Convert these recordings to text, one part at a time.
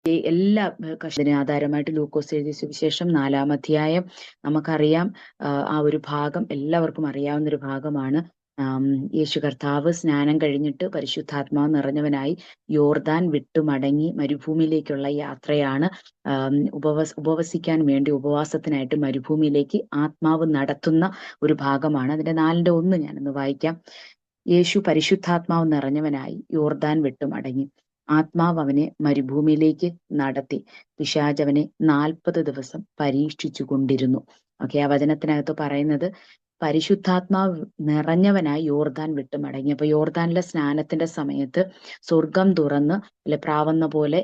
എല്ലാ കഷ്ടത്തിന് ആധാരമായിട്ട് ലൂക്കോസ് എഴുതിയ സുവിശേഷം 4-ാം അധ്യായം നമുക്കറിയാം. ആ ഒരു ഭാഗം എല്ലാവർക്കും അറിയാവുന്ന ഒരു ഭാഗമാണ്. യേശു കർത്താവ് സ്നാനം കഴിഞ്ഞിട്ട് പരിശുദ്ധാത്മാവ് നിറഞ്ഞവനായി യോർദാൻ വിട്ടു മടങ്ങി മരുഭൂമിയിലേക്കുള്ള യാത്രയാണ്. ഉപവസിക്കാൻ വേണ്ടി ഉപവാസത്തിനായിട്ട് മരുഭൂമിയിലേക്ക് ആത്മാവ് നടത്തുന്ന ഒരു ഭാഗമാണ്. അതിന്റെ 4-ന്റെ 1 ഞാനൊന്ന് വായിക്കാം. യേശു പരിശുദ്ധാത്മാവ് നിറഞ്ഞവനായി യോർദാൻ വിട്ടു മടങ്ങി. ആത്മാവ് അവനെ മരുഭൂമിയിലേക്ക് നടത്തി. പിശാച് അവനെ 40 ദിവസം പരീക്ഷിച്ചു കൊണ്ടിരുന്നു. ഓക്കെ, ആ വചനത്തിനകത്ത് പറയുന്നത് പരിശുദ്ധാത്മാവ് നിറഞ്ഞവനായി യോർദാൻ വിട്ട് മടങ്ങി. അപ്പൊ യോർദാനിലെ സ്നാനത്തിന്റെ സമയത്ത് സ്വർഗം തുറന്ന് പ്രാവുന്ന പോലെ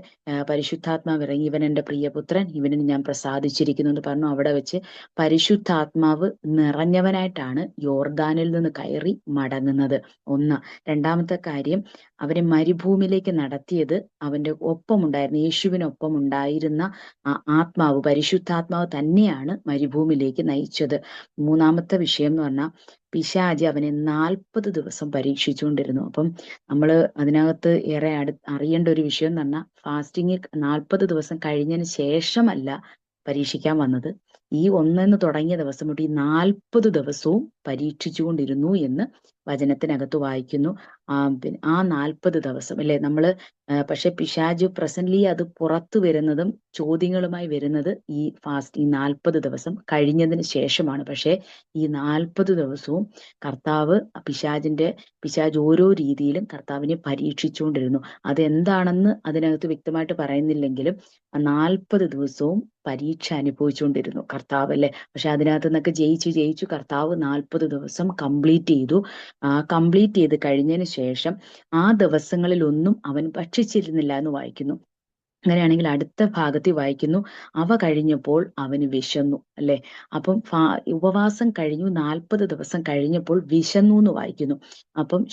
പരിശുദ്ധാത്മാവ് ഇറങ്ങി. ഇവൻ എൻ്റെ പ്രിയപുത്രൻ, ഇവനിൽ ഞാൻ പ്രസാദിച്ചിരിക്കുന്നു എന്ന് പറഞ്ഞു. അവിടെ വെച്ച് പരിശുദ്ധാത്മാവ് നിറഞ്ഞവനായിട്ടാണ് യോർദാനിൽ നിന്ന് കയറി മടങ്ങുന്നത്. 1. രണ്ടാമത്തെ കാര്യം, അവനെ മരുഭൂമിയിലേക്ക് നടത്തിയത് അവന്റെ ഒപ്പമുണ്ടായിരുന്ന യേശുവിനൊപ്പം ഉണ്ടായിരുന്ന ആത്മാവ്, പരിശുദ്ധാത്മാവ് തന്നെയാണ് മരുഭൂമിയിലേക്ക് നയിച്ചത്. 3-ാമത്തെ വിഷയം എന്ന് പറഞ്ഞാൽ പിശാച് അവനെ 40 ദിവസം പരീക്ഷിച്ചുകൊണ്ടിരുന്നു. അപ്പം നമ്മൾ അതിനകത്ത് ഏറെ അറിയേണ്ട ഒരു വിഷയം എന്ന് പറഞ്ഞാൽ ഫാസ്റ്റിംഗ് 40 ദിവസം കഴിഞ്ഞതിന് ശേഷമല്ല പരീക്ഷിക്കാൻ വന്നത്. ഈ 1 തുടങ്ങിയ ദിവസം തൊട്ട് ഈ 40 ദിവസവും പരീക്ഷിച്ചുകൊണ്ടിരുന്നു എന്ന് വചനത്തിനകത്ത് വായിക്കുന്നു. പിന്നെ ആ 40 ദിവസം അല്ലെ നമ്മള് പക്ഷെ പിശാച് പ്രസന്റ്ലി അത് പുറത്തു വരുന്നതും ചോദ്യങ്ങളുമായി വരുന്നത് ഈ 40 ദിവസം കഴിഞ്ഞതിന് ശേഷമാണ്. പക്ഷെ ഈ 40 ദിവസവും കർത്താവ് പിശാച് ഓരോ രീതിയിലും കർത്താവിനെ പരീക്ഷിച്ചുകൊണ്ടിരുന്നു. അതെന്താണെന്ന് അതിനകത്ത് വ്യക്തമായിട്ട് പറയുന്നില്ലെങ്കിലും 40 ദിവസവും പരീക്ഷ അനുഭവിച്ചുകൊണ്ടിരുന്നു കർത്താവ് അല്ലെ. പക്ഷെ അതിനകത്ത് നിന്നൊക്കെ ജയിച്ചു കർത്താവ് 40 ദിവസം കംപ്ലീറ്റ് ചെയ്തു. കംപ്ലീറ്റ് ചെയ്ത് കഴിഞ്ഞതിന് ശേഷം ആ ദിവസങ്ങളിലൊന്നും അവൻ ഭക്ഷിച്ചിരുന്നില്ല എന്ന് വായിക്കുന്നു. അങ്ങനെയാണെങ്കിൽ അടുത്ത ഭാഗത്തിൽ വായിക്കുന്നു, അവ കഴിഞ്ഞപ്പോൾ അവന് വിശന്നു അല്ലെ. അപ്പം ഉപവാസം കഴിഞ്ഞു 40 ദിവസം കഴിഞ്ഞപ്പോൾ വിശന്നു എന്ന് വായിക്കുന്നു. അപ്പം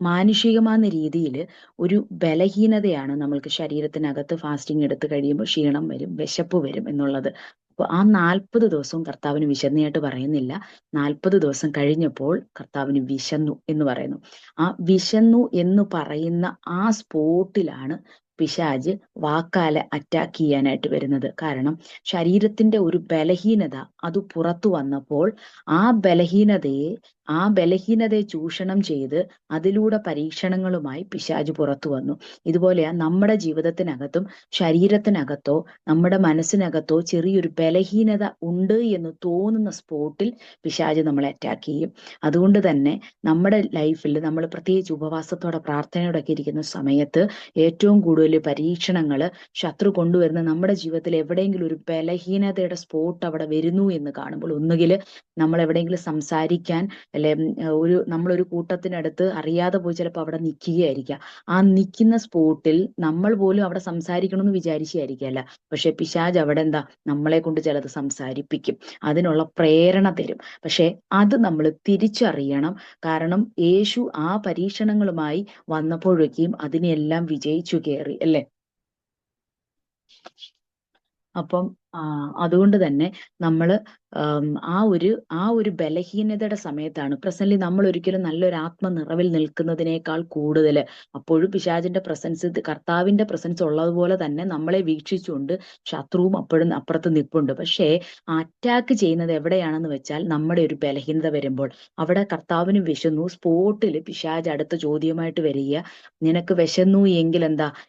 മാനുഷികമായ രീതിയിൽ ഒരു ബലഹീനതയാണ് നമ്മൾക്ക് ശരീരത്തിനകത്ത് ഫാസ്റ്റിംഗ് എടുത്ത് കഴിയുമ്പോൾ ക്ഷീണം വരും, വിശപ്പ് വരും എന്നുള്ളത്. അപ്പൊ ആ 40 ദിവസവും കർത്താവിന് വിശന്നയായിട്ട് പറയുന്നില്ല. 40 ദിവസം കഴിഞ്ഞപ്പോൾ കർത്താവിന് വിശന്നു എന്ന് പറയുന്നു. ആ വിശന്നു എന്ന് പറയുന്ന ആ സ്പോട്ടിലാണ് പിശാച് വാക്കാലെ അറ്റാക്ക് ചെയ്യാനായിട്ട് വരുന്നത്. കാരണം ശരീരത്തിന്റെ ഒരു ബലഹീനത അത് പുറത്തു വന്നപ്പോൾ ആ ബലഹീനതയെ ചൂഷണം ചെയ്ത് അതിലൂടെ പരീക്ഷണങ്ങളുമായി പിശാച് പുറത്തു വന്നു. ഇതുപോലെയാ നമ്മുടെ ജീവിതത്തിനകത്തും ശരീരത്തിനകത്തോ നമ്മുടെ മനസ്സിനകത്തോ ചെറിയൊരു ബലഹീനത ഉണ്ട് എന്ന് തോന്നുന്ന സ്പോട്ടിൽ പിശാച് നമ്മളെ അറ്റാക്ക് ചെയ്യും. അതുകൊണ്ട് തന്നെ നമ്മുടെ ലൈഫിൽ നമ്മൾ പ്രത്യേകിച്ച് ഉപവാസത്തോടെ പ്രാർത്ഥനയോടെ ഒക്കെ ഇരിക്കുന്ന സമയത്ത് ഏറ്റവും കൂടുതൽ പരീക്ഷണങ്ങൾ ശത്രു കൊണ്ടുവരുന്ന നമ്മുടെ ജീവിതത്തിൽ എവിടെയെങ്കിലും ഒരു ബലഹീനതയുടെ സ്പോട്ട് അവിടെ വരുന്നു എന്ന് കാണുമ്പോൾ, ഒന്നുകിൽ നമ്മൾ എവിടെയെങ്കിലും സംസാരിക്കാൻ അല്ലെ നമ്മളൊരു കൂട്ടത്തിനടുത്ത് അറിയാതെ പോയി ചിലപ്പോൾ അവിടെ നിൽക്കുകയായിരിക്കാം. ആ നിൽക്കുന്ന സ്പോട്ടിൽ നമ്മൾ പോലും അവിടെ സംസാരിക്കണമെന്ന് വിചാരിച്ചായിരിക്കല്ല, പക്ഷെ പിശാച് അവിടെ നമ്മളെ കൊണ്ട് ചിലത് സംസാരിപ്പിക്കും, അതിനുള്ള പ്രേരണ തരും. പക്ഷെ അത് നമ്മൾ തിരിച്ചറിയണം. കാരണം യേശു ആ പരീക്ഷണങ്ങളുമായി വന്നപ്പോഴേക്കും അതിനെല്ലാം വിജയിച്ചു കയറി അല്ലെ. അപ്പം അതുകൊണ്ട് തന്നെ നമ്മള് ആ ഒരു ബലഹീനതയുടെ സമയത്താണ് പ്രസന്റ്ലി നമ്മൾ ഒരിക്കലും നല്ലൊരു ആത്മനിറവിൽ നിൽക്കുന്നതിനേക്കാൾ കൂടുതൽ അപ്പോഴും പിശാചിന്റെ പ്രസൻസ്, കർത്താവിന്റെ പ്രസൻസ് ഉള്ളതുപോലെ തന്നെ നമ്മളെ വീക്ഷിച്ചുകൊണ്ട് ശത്രുവും അപ്പോഴും അപ്പുറത്ത് നിൽപ്പുണ്ട്. പക്ഷേ അറ്റാക്ക് ചെയ്യുന്നത് എവിടെയാണെന്ന് വെച്ചാൽ നമ്മുടെ ഒരു ബലഹീനത വരുമ്പോൾ അവിടെ കർത്താവിന് വിശന്നു. സ്പോട്ടിൽ പിശാച് അടുത്ത ചോദ്യമായിട്ട് വരിക, നിനക്ക് വിശന്നു എങ്കിൽ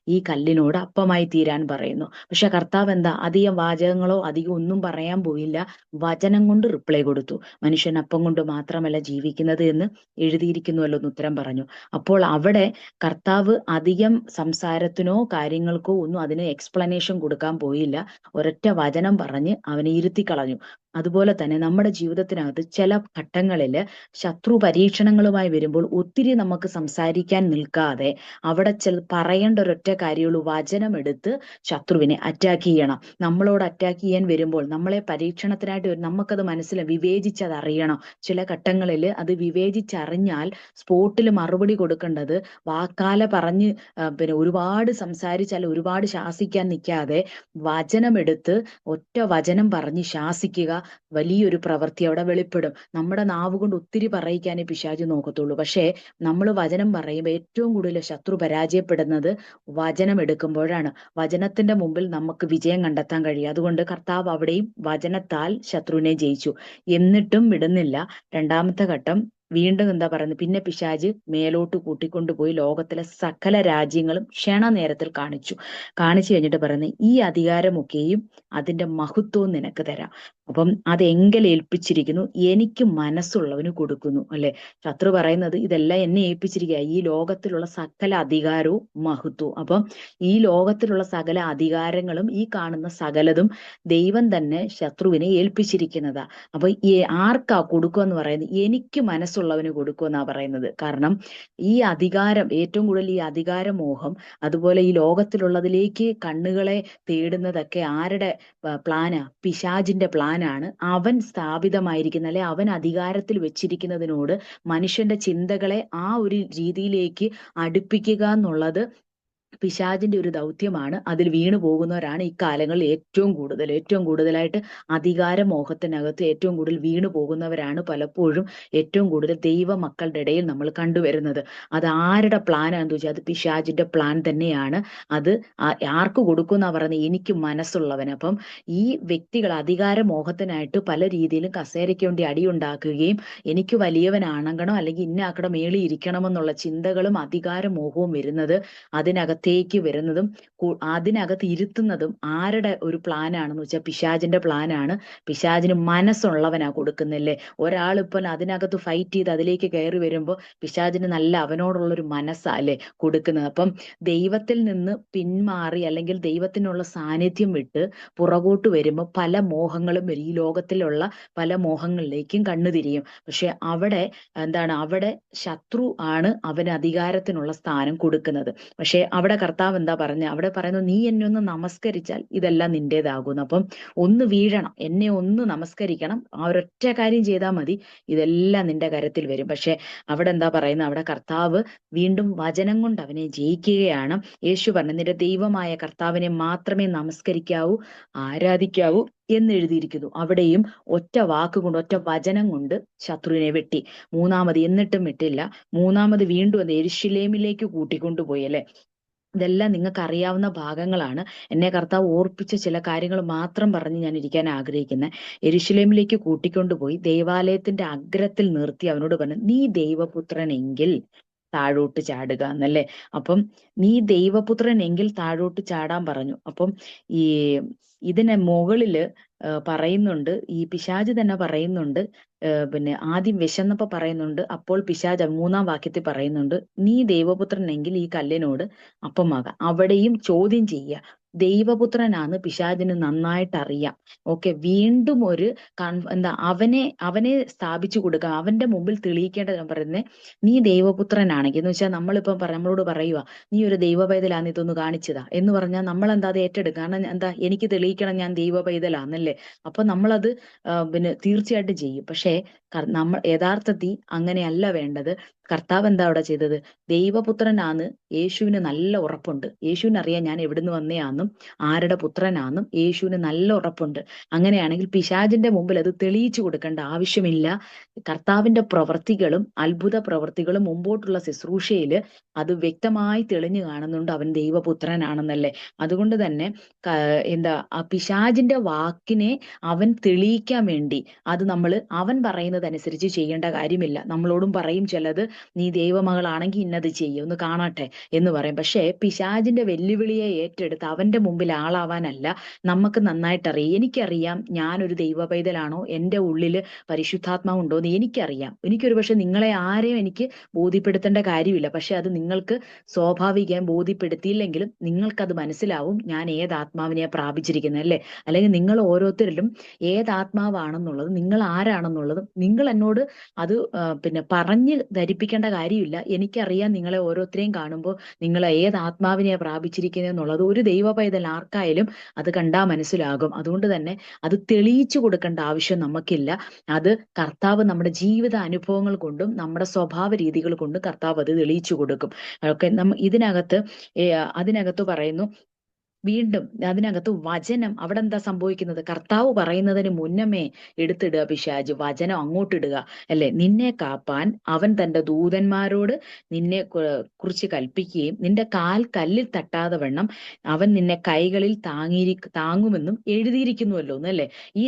ഈ കല്ലിനോട് അപ്പമായി തീരാൻ പറയുന്നു. പക്ഷെ കർത്താവ് അധികം വാചകങ്ങളോ അധികം ഒന്നും പറയാൻ പോയില്ല, വചനം കൊണ്ട് റിപ്ലൈ കൊടുത്തു. മനുഷ്യൻ അപ്പം കൊണ്ട് മാത്രമല്ല ജീവിക്കുന്നത് എന്ന് എഴുതിയിരിക്കുന്നുവല്ലോ എന്ന് ഉത്തരം പറഞ്ഞു. അപ്പോൾ അവിടെ കർത്താവ് അധികം സംസാരത്തിനോ കാര്യങ്ങൾക്കോ ഒന്നും അതിന് എക്സ്പ്ലനേഷൻ കൊടുക്കാൻ പോയില്ല. ഒരൊറ്റ വചനം പറഞ്ഞ് അവനെ ഇരുത്തി കളഞ്ഞു. അതുപോലെ തന്നെ നമ്മുടെ ജീവിതത്തിനകത്ത് ചില ഘട്ടങ്ങളിൽ ശത്രു പരീക്ഷണങ്ങളുമായി വരുമ്പോൾ ഒത്തിരി നമുക്ക് സംസാരിക്കാൻ നിൽക്കാതെ അവിടെ പറയേണ്ട ഒരൊറ്റ കാര്യമുള്ളൂ, വചനം എടുത്ത് ശത്രുവിനെ അറ്റാക്ക് ചെയ്യണം. നമ്മളോട് അറ്റാക്ക് ചെയ്യാൻ വരുമ്പോൾ, നമ്മളെ പരീക്ഷണത്തിനായിട്ട് നമുക്കത് വിവേചിച്ചത് അറിയണം. ചില ഘട്ടങ്ങളിൽ അത് വിവേചിച്ചറിഞ്ഞാൽ സ്പോട്ടിൽ മറുപടി കൊടുക്കേണ്ടത് വാക്കാല പറഞ്ഞ് പിന്നെ ഒരുപാട് സംസാരിച്ചാൽ ഒരുപാട് ശാസിക്കാൻ നിൽക്കാതെ വചനമെടുത്ത് ഒറ്റ വചനം പറഞ്ഞ് ശാസിക്കുക. വലിയൊരു പ്രവൃത്തി അവിടെ വെളിപ്പെടും. നമ്മുടെ നാവ് കൊണ്ട് ഒത്തിരി പറയിക്കാനേ പിശാച് നോക്കത്തുള്ളൂ. പക്ഷേ നമ്മൾ വചനം പറയുമ്പോൾ ഏറ്റവും കൂടുതൽ ശത്രു പരാജയപ്പെടുന്നത് വചനം എടുക്കുമ്പോഴാണ്. വചനത്തിന്റെ മുമ്പിൽ നമുക്ക് വിജയം കണ്ടെത്താൻ കഴിയും. അതുകൊണ്ട് കർത്താവ് അവിടെയും വചനത്താൽ ശത്രുവിനെ ജയിച്ചു. എന്നിട്ടും വിടുന്നില്ല. രണ്ടാമത്തെ ഘട്ടം വീണ്ടും എന്താ പറയുന്നത്, പിന്നെ പിശാച് മേലോട്ട് കൂട്ടിക്കൊണ്ടുപോയി ലോകത്തിലെ സകല രാജ്യങ്ങളും ക്ഷണനേരത്തിൽ കാണിച്ചു കഴിഞ്ഞിട്ട് പറയുന്നത്, ഈ അധികാരമൊക്കെയും അതിന്റെ മഹത്വവും നിനക്ക് തരാം. അപ്പം അതെങ്കിൽ ഏൽപ്പിച്ചിരിക്കുന്നു, എനിക്ക് മനസ്സുള്ളവന് കൊടുക്കുന്നു. അല്ലെ, ശത്രു പറയുന്നത് ഇതെല്ലാം എന്നെ ഏൽപ്പിച്ചിരിക്കുക, ഈ ലോകത്തിലുള്ള സകല അധികാരവും മഹത്വവും. അപ്പം ഈ ലോകത്തിലുള്ള സകല അധികാരങ്ങളും ഈ കാണുന്ന സകലതും ദൈവം തന്നെ ശത്രുവിനെ ഏൽപ്പിച്ചിരിക്കുന്നതാ. അപ്പൊ ആർക്കാ കൊടുക്കുക എന്ന് പറയുന്നത്? എനിക്ക് മനസ്സുള്ളവന് കൊടുക്കുമെന്നാ പറയുന്നത്. കാരണം ഈ അധികാരം, ഏറ്റവും കൂടുതൽ ഈ അധികാരമോഹം, അതുപോലെ ഈ ലോകത്തിലുള്ളതിലേക്ക് കണ്ണുകളെ തേടുന്നതൊക്കെ ആരുടെ പ്ലാനാ? പിശാചിന്റെ പ്ലാനാണ്. അവൻ സ്ഥാപിതമായിരിക്കുന്ന, അല്ലെ അവൻ അധികാരത്തിൽ വെച്ചിരിക്കുന്നതിനോട് മനുഷ്യന്റെ ചിന്തകളെ ആ ഒരു രീതിയിലേക്ക് അടുപ്പിക്കുക എന്നുള്ളത് പിശാചിന്റെ ഒരു ദൗത്യമാണ്. അതിൽ വീണു പോകുന്നവരാണ് ഇക്കാലങ്ങളിൽ ഏറ്റവും കൂടുതലായിട്ട് അധികാരമോഹത്തിനകത്ത് ഏറ്റവും കൂടുതൽ വീണു പോകുന്നവരാണ് പലപ്പോഴും ഏറ്റവും കൂടുതൽ ദൈവ മക്കളുടെ ഇടയിൽ നമ്മൾ കണ്ടുവരുന്നത്. അത് ആരുടെ പ്ലാനാന്ന് ചോദിച്ചാൽ അത് പിശാചിന്റെ പ്ലാൻ തന്നെയാണ്. അത് ആർക്ക് കൊടുക്കുമെന്നാ പറയുന്നത്? എനിക്ക് മനസ്സുള്ളവന്. അപ്പം ഈ വ്യക്തികൾ അധികാരമോഹത്തിനായിട്ട് പല രീതിയിലും കസേരയ്ക്ക് വേണ്ടി അടിയുണ്ടാക്കുകയും എനിക്ക് വലിയവനാണങ്ങണം അല്ലെങ്കിൽ ഇന്നാക്കടെ മേളി ഇരിക്കണമെന്നുള്ള ചിന്തകളും അധികാരമോഹവും വരുന്നത്, അതിനകത്തേക്ക് വരുന്നതും അതിനകത്ത് ഇരുത്തുന്നതും ആരുടെ ഒരു പ്ലാനാണെന്ന് വെച്ചാൽ പിശാചിന്റെ പ്ലാനാണ്. പിശാചിന് മനസ്സുള്ളവനാ കൊടുക്കുന്നില്ലേ. ഒരാളിപ്പോൾ അതിനകത്ത് ഫൈറ്റ് ചെയ്ത് അതിലേക്ക് കയറി വരുമ്പോൾ പിശാചിന് നല്ല അവനോടുള്ളൊരു മനസ്സാ അല്ലേ കൊടുക്കുന്നത്. അപ്പം ദൈവത്തിൽ നിന്ന് പിന്മാറി അല്ലെങ്കിൽ ദൈവത്തിനുള്ള സാന്നിധ്യം വിട്ട് പുറകോട്ട് വരുമ്പോൾ പല മോഹങ്ങളും വരും. ഈ ലോകത്തിലുള്ള പല മോഹങ്ങളിലേക്കും കണ്ണുതിരിയും. പക്ഷെ അവിടെ അവിടെ ശത്രു ആണ് അവന് അധികാരത്തിനുള്ള സ്ഥാനം കൊടുക്കുന്നത്. പക്ഷെ അവിടെ കർത്താവ് എന്താ പറഞ്ഞ? അവിടെ പറയുന്നത്, നീ എന്നെ ഒന്ന് നമസ്കരിച്ചാൽ ഇതെല്ലാം നിന്റേതാകുന്നു. അപ്പം ഒന്ന് വീഴണം, എന്നെ ഒന്ന് നമസ്കരിക്കണം, ആ ഒരൊറ്റ കാര്യം ചെയ്താൽ മതി, ഇതെല്ലാം നിന്റെ കരത്തിൽ വരും. പക്ഷെ അവിടെ എന്താ പറയുന്നത്? അവിടെ കർത്താവ് വീണ്ടും വചനം കൊണ്ട് അവനെ ജയിക്കുകയാണ്. യേശു പറഞ്ഞു, നിന്റെ ദൈവമായ കർത്താവിനെ മാത്രമേ നമസ്കരിക്കാവൂ, ആരാധിക്കാവൂ എന്നെഴുതിയിരിക്കുന്നു. അവിടെയും ഒറ്റ വാക്കുകൊണ്ട്, ഒറ്റ വചനം കൊണ്ട് ശത്രുവിനെ വെട്ടി. മൂന്നാമത് എന്നിട്ടും വിട്ടില്ല. മൂന്നാമത് വീണ്ടും അത് യെരൂശലേമിലേക്ക് കൂട്ടിക്കൊണ്ടുപോയി. അല്ലെ, ഇതെല്ലാം നിങ്ങൾക്ക് അറിയാവുന്ന ഭാഗങ്ങളാണ്. എന്നെ കർത്താവ് ഓർപ്പിച്ച ചില കാര്യങ്ങൾ മാത്രം പറഞ്ഞ് ഞാൻ ഇരിക്കാൻ ആഗ്രഹിക്കുന്നത്. യെരൂശലേമിലേക്ക് കൂട്ടിക്കൊണ്ടുപോയി ദേവാലയത്തിന്റെ അഗ്രത്തിൽ നിർത്തി അവനോട് പറഞ്ഞു, നീ ദൈവപുത്രനെങ്കിൽ താഴോട്ട് ചാടുക എന്നല്ലേ. അപ്പം നീ ദൈവപുത്രനെങ്കിൽ താഴോട്ട് ചാടാൻ പറഞ്ഞു. അപ്പം ഈ ഇതിനെ മുകളില് പറയുന്നുണ്ട്, ഈ പിശാച് തന്നെ പറയുന്നുണ്ട്. പിന്നെ ആദ്യം വിശന്നപ്പോ പറയുന്നുണ്ട്, അപ്പോൾ പിശാച് മൂന്നാം വാക്യത്തിൽ പറയുന്നുണ്ട്, നീ ദൈവപുത്രനെങ്കിൽ ഈ കല്ലിനോട് അപ്പമാകാം. അവിടെയും ചോദ്യം ചെയ്യുക. ദൈവപുത്രനാന്ന് പിശാചിന് നന്നായിട്ട് അറിയാം. ഓക്കെ, വീണ്ടും ഒരു അവനെ സ്ഥാപിച്ചു കൊടുക്കാം, അവന്റെ മുമ്പിൽ തെളിയിക്കേണ്ടത്. ഞാൻ പറയുന്നത്, നീ ദൈവപുത്രനാണെങ്കിൽ എന്ന് വെച്ചാൽ നമ്മളിപ്പം നമ്മളോട് പറയുക, നീ ഒരു ദൈവ പൈതലാന്ന്, ഇതൊന്ന് കാണിച്ചതാ എന്ന് പറഞ്ഞാൽ നമ്മൾ അത് ഏറ്റെടുക്കുക. കാരണം എനിക്ക് തെളിയിക്കണം ഞാൻ ദൈവ പൈതലാന്നല്ലേ. അപ്പൊ നമ്മളത് പിന്നെ തീർച്ചയായിട്ടും ചെയ്യും. പക്ഷേ നമ്മൾ യഥാർത്ഥത്തിൽ അങ്ങനെയല്ല വേണ്ടത്. കർത്താവ് എന്താ അവിടെ ചെയ്തത്? ദൈവപുത്രനാന്ന് യേശുവിന് നല്ല ഉറപ്പുണ്ട്. യേശുവിന് അറിയാം ഞാൻ എവിടുന്ന് വന്നയാന്നും ആരുടെ പുത്രനാന്നും യേശുവിന് നല്ല ഉറപ്പുണ്ട്. അങ്ങനെയാണെങ്കിൽ പിശാചിന്റെ മുമ്പിൽ അത് തെളിയിച്ചു കൊടുക്കേണ്ട ആവശ്യമില്ല. കർത്താവിന്റെ പ്രവൃത്തികളും അത്ഭുത പ്രവൃത്തികളും മുമ്പോട്ടുള്ള ശുശ്രൂഷയില് അത് വ്യക്തമായി തെളിഞ്ഞു കാണുന്നുണ്ട്, അവൻ ദൈവപുത്രനാണെന്നല്ലേ. അതുകൊണ്ട് തന്നെ ആ പിശാചിന്റെ വാക്കിനെ അവൻ തെളിയിക്കാൻ വേണ്ടി അത് അവൻ പറയുന്നതനുസരിച്ച് ചെയ്യേണ്ട കാര്യമില്ല. നമ്മളോടും പറയും ചിലത്, നീ ദൈവമകളാണെങ്കിൽ ഇന്നത് ചെയ്യും, ഒന്ന് കാണട്ടെ എന്ന് പറയും. പക്ഷേ പിശാചിന്റെ വെല്ലുവിളിയെ ഏറ്റെടുത്ത് അവന്റെ മുമ്പിൽ ആളാവാനല്ല. നമുക്ക് നന്നായിട്ടറിയാം, എനിക്കറിയാം ഞാനൊരു ദൈവ പൈതലാണോ, എൻ്റെ ഉള്ളില് പരിശുദ്ധാത്മാവ് ഉണ്ടോ എന്ന് എനിക്കറിയാം. എനിക്കൊരു പക്ഷെ നിങ്ങളെ ആരെയും എനിക്ക് ബോധ്യപ്പെടുത്തേണ്ട കാര്യമില്ല. പക്ഷെ അത് നിങ്ങൾക്ക് സ്വാഭാവികം ബോധ്യപ്പെടുത്തിയില്ലെങ്കിലും നിങ്ങൾക്കത് മനസ്സിലാവും ഞാൻ ഏത് ആത്മാവിനെയാ പ്രാപിച്ചിരിക്കുന്നത് അല്ലേ. അല്ലെങ്കിൽ നിങ്ങൾ ഓരോരുത്തരിലും ഏത് ആത്മാവാണെന്നുള്ളത്, നിങ്ങൾ ആരാണെന്നുള്ളതും നിങ്ങൾ എന്നോട് അത് പിന്നെ പറഞ്ഞ് ധരിപ്പിക്കേണ്ട കാര്യമില്ല. എനിക്കറിയാം നിങ്ങളെ ഓരോരുത്തരെയും കാണുമ്പോൾ നിങ്ങൾ ഏത് ആത്മാവിനെയാ പ്രാപിച്ചിരിക്കുന്നത് എന്നുള്ളത്. ഒരു ദൈവ പൈതൽ ആർക്കായാലും അത് കണ്ടാൽ മനസ്സിലാകും. അതുകൊണ്ട് തന്നെ അത് തെളിയിച്ചു കൊടുക്കേണ്ട ആവശ്യം നമുക്കില്ല. അത് കർത്താവ് നമ്മുടെ ജീവിത അനുഭവങ്ങൾ കൊണ്ടും നമ്മുടെ സ്വഭാവ രീതികൾ കൊണ്ടും കർത്താവ് അത് തെളിയിച്ചു കൊടുക്കും. ഒക്കെ ഇതിനകത്ത് അതിനകത്ത് പറയുന്നു, വീണ്ടും അതിനകത്ത് വചനം അവിടെ എന്താ സംഭവിക്കുന്നത്? കർത്താവ് പറയുന്നതിന് മുന്നമേ എടുത്തിടുക പിശാച്, വചനം അങ്ങോട്ടിടുക അല്ലെ. നിന്നെ കാപ്പാൻ അവൻ തന്റെ ദൂതന്മാരോട് നിന്നെ കുറിച്ച് കൽപ്പിക്കുകയും നിന്റെ കാൽ കല്ലിൽ തട്ടാതെ വണ്ണം അവൻ നിന്നെ കൈകളിൽ താങ്ങുമെന്നും എഴുതിയിരിക്കുന്നുവല്ലോ എന്നല്ലേ. ഈ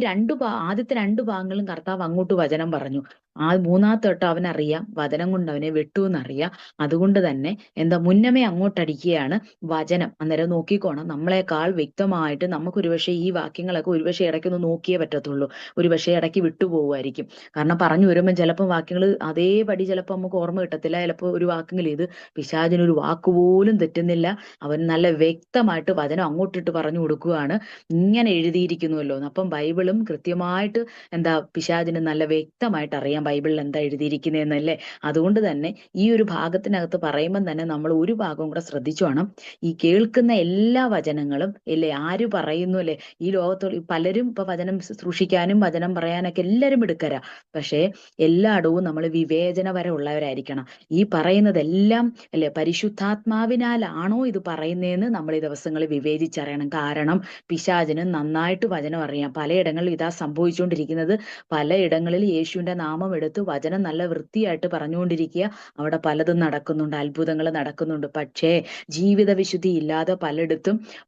ആദ്യത്തെ രണ്ട് ഭാഗങ്ങളും കർത്താവ് അങ്ങോട്ട് വചനം പറഞ്ഞു. ആ മൂന്നാമത്തെ തൊട്ട് അവനറിയാം വചനം കൊണ്ട് അവനെ വെട്ടുമെന്നറിയാം. അതുകൊണ്ട് തന്നെ എന്താ മുന്നമേ അങ്ങോട്ടടിക്കുകയാണ് വചനം. അന്നേരം നോക്കിക്കോണം, നമ്മളെക്കാൾ വ്യക്തമായിട്ട് നമുക്ക് ഒരുപക്ഷെ ഈ വാക്യങ്ങളൊക്കെ ഒരുപക്ഷെ ഇടയ്ക്കൊന്ന് നോക്കിയേ പറ്റത്തുള്ളൂ. ഒരുപക്ഷെ ഇടയ്ക്ക് വിട്ടുപോകുമായിരിക്കും. കാരണം പറഞ്ഞു വരുമ്പോൾ ചിലപ്പോൾ വാക്യങ്ങൾ അതേപടി ചിലപ്പോൾ നമുക്ക് ഓർമ്മ കിട്ടത്തില്ല. ചിലപ്പോൾ ഒരു വാക്യങ്ങൾ ഇത് പിശാചിനൊരു വാക്കുപോലും തെറ്റുന്നില്ല, അവൻ നല്ല വ്യക്തമായിട്ട് വചനം അങ്ങോട്ടിട്ട് പറഞ്ഞു കൊടുക്കുകയാണ്, ഇങ്ങനെ എഴുതിയിരിക്കുന്നുവല്ലോ. അപ്പം ബൈബിളും കൃത്യമായിട്ട് എന്താ പിശാചിന് നല്ല വ്യക്തമായിട്ട് അറിയാം ബൈബിളിൽ എന്താ എഴുതിയിരിക്കുന്നതെന്നല്ലേ. അതുകൊണ്ട് തന്നെ ഈ ഒരു ഭാഗത്തിനകത്ത് പറയുമ്പം തന്നെ നമ്മൾ ഒരു ഭാഗം കൂടെ ശ്രദ്ധിച്ചു വേണം. ഈ കേൾക്കുന്ന എല്ലാ വചനങ്ങളും അല്ലേ, ആര് പറയുന്നു അല്ലെ, ഈ ലോകത്തോട് പലരും ഇപ്പൊ വചനം ശുശ്രൂഷിക്കാനും വചനം പറയാനൊക്കെ എല്ലാവരും എടുക്കരാ. പക്ഷേ എല്ലായിടവും നമ്മൾ വിവേചനപരമുള്ളവരായിരിക്കണം. ഈ പറയുന്നതെല്ലാം അല്ലെ പരിശുദ്ധാത്മാവിനാലാണോ ഇത് പറയുന്നതെന്ന് നമ്മൾ ഈ ദിവസങ്ങളിൽ വിവേചിച്ചറിയണം. കാരണം പിശാചിന് നന്നായിട്ട് വചനം അറിയാം. പലയിടങ്ങളിൽ ഇതാ സംഭവിച്ചുകൊണ്ടിരിക്കുന്നത്. പലയിടങ്ങളിൽ യേശുവിന്റെ നാമം എടുത്ത് വചനം നല്ല വൃത്തിയായിട്ട് പറഞ്ഞുകൊണ്ടിരിക്കുക, അവിടെ പലതും നടക്കുന്നുണ്ട്, അത്ഭുതങ്ങൾ നടക്കുന്നുണ്ട്. പക്ഷേ ജീവിത വിശുദ്ധി ഇല്ലാതെ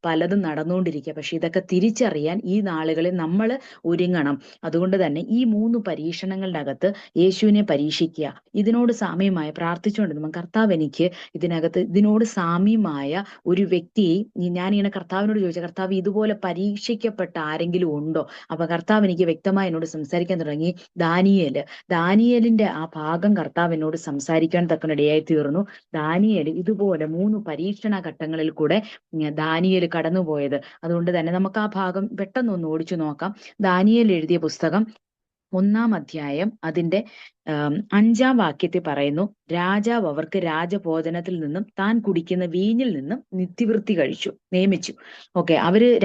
പലതും നടന്നുകൊണ്ടിരിക്കുക. പക്ഷെ ഇതൊക്കെ തിരിച്ചറിയാൻ ഈ നാളുകളിൽ നമ്മൾ ഒരുങ്ങണം. അതുകൊണ്ട് തന്നെ ഈ 3 പരീക്ഷണങ്ങളുടെ അകത്ത് യേശുവിനെ പരീക്ഷിക്കുക, ഇതിനോട് സാമ്യമായ പ്രാർത്ഥിച്ചുകൊണ്ടിരുന്നു. കർത്താവ് എനിക്ക് ഇതിനോട് സാമ്യമായ ഒരു വ്യക്തിയെ ഞാനിങ്ങനെ കർത്താവിനോട് ചോദിച്ച, കർത്താവ് ഇതുപോലെ പരീക്ഷിക്കപ്പെട്ട ആരെങ്കിലും ഉണ്ടോ? അപ്പൊ കർത്താവ് എനിക്ക് വ്യക്തമായി എന്നോട് സംസാരിക്കാൻ തുടങ്ങി. ദാനിയേലിന്റെ ആ ഭാഗം കർത്താവ് എന്നോട് സംസാരിക്കാൻ തക്കനിടയായി തീർന്നു. ദാനിയേൽ ഇതുപോലെ 3 പരീക്ഷണ ഘട്ടങ്ങളിൽ കൂടെ ദാനിയേൽ കടന്നുപോയത്. അതുകൊണ്ട് തന്നെ നമുക്ക് ആ ഭാഗം പെട്ടെന്നൊന്ന് ഓടിച്ചു നോക്കാം. ദാനിയേൽ എഴുതിയ പുസ്തകം 1-ാം അധ്യായം അതിന്റെ 5-ാം വാക്യത്തിൽ പറയുന്നു, രാജാവ് അവർക്ക് രാജഭോജനത്തിൽ നിന്നും താൻ കുടിക്കുന്ന വീഞ്ഞിൽ നിന്നും നിത്യവൃത്തി നിയമിച്ചു. ഓക്കെ,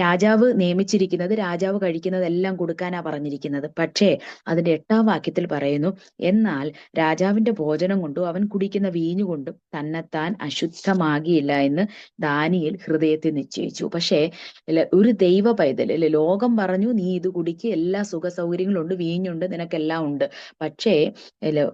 രാജാവ് നിയമിച്ചിരിക്കുന്നത്, രാജാവ് കഴിക്കുന്നതെല്ലാം കൊടുക്കാനാ പറഞ്ഞിരിക്കുന്നത്. പക്ഷേ അതിന്റെ 8-ാം വാക്യത്തിൽ പറയുന്നു, എന്നാൽ രാജാവിന്റെ ഭോജനം കൊണ്ടും അവൻ കുടിക്കുന്ന വീഞ്ഞു കൊണ്ടും തന്നെത്താൻ അശുദ്ധമാകിയില്ല എന്ന് ദാനിയേൽ ഹൃദയത്തിൽ നിശ്ചയിച്ചു. പക്ഷേ ഒരു ദൈവ പൈതൽ അല്ലെ, ലോകം പറഞ്ഞു നീ ഇത് കുടിക്കുക, എല്ലാ സുഖ സൗകര്യങ്ങളുണ്ട്, വീഞ്ഞുണ്ട്, നിനക്കെല്ലാം ഉണ്ട്. പക്ഷേ